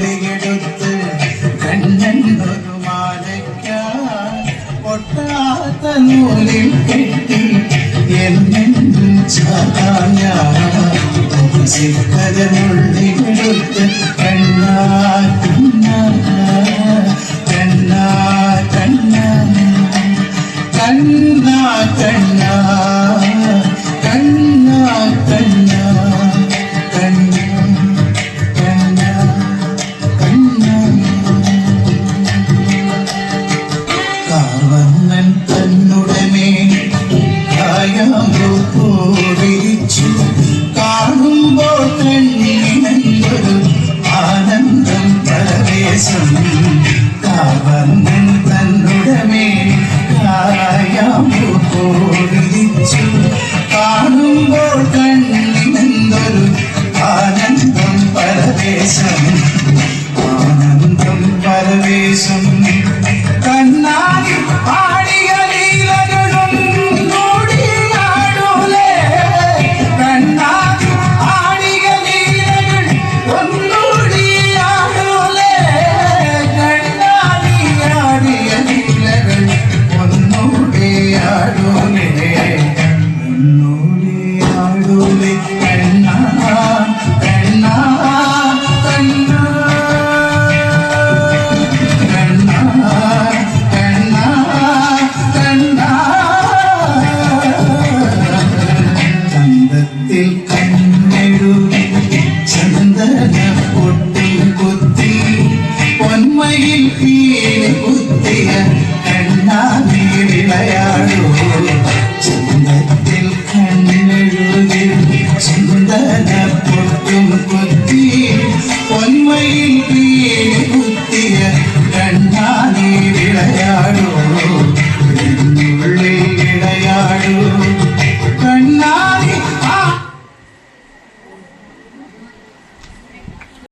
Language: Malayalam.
നുള്ളിയെടുത്ത് കണ്ണൊരു മാലയ്ക്കാ പൊട്ടാത്ത നൂലിൽ കെട്ടി എന്നെന്നും നുള്ളിയെടുത്ത് കണ്ണാ കണ്ണാ കണ്ണാ കണ്ണാ കണ്ണാ കണ്ണാ കണ്ണാ കണ്ണാ കാർവണ്ണൻ തന്നുടമേ കായാമ്പൂരിച്ചു കാണുമ്പോൾ കണ്ണിനൊരു ആനന്ദം പരവേശം കാർവണ്ണൻ തന്നുടമേ കായാമ്പൂരിച്ചു കാണുമ്പോൾ കണ്ണിനൊരു ആനന്ദം പരവേശം ആനന്ദം പരവേശം കണ്ണാടി പാടിയ ലീലകളും കൂടിയാടൂലേ കണ്ണാടി ആടിയ ലീലകൾ ഒന്നുകൂടിയാടൂലേ കണ്ണാടി ആടിയ ലീലകൾ ഒന്നുകൂടിയാടൂലേ ഒന്നുകൂടിയാടൂലേ കണ്ണാ കണ്ണാ ചന്ദന പൊട്ടും കുത്തി പൊന്മയിൽ പീലി കുത്തിയ കണ്ണാടി വിളയാടോ ചന്ദത്തിൽ കണ്ണെഴുതി ചന്ദന പൊട്ടും കുത്തി പൊന്മയിൽ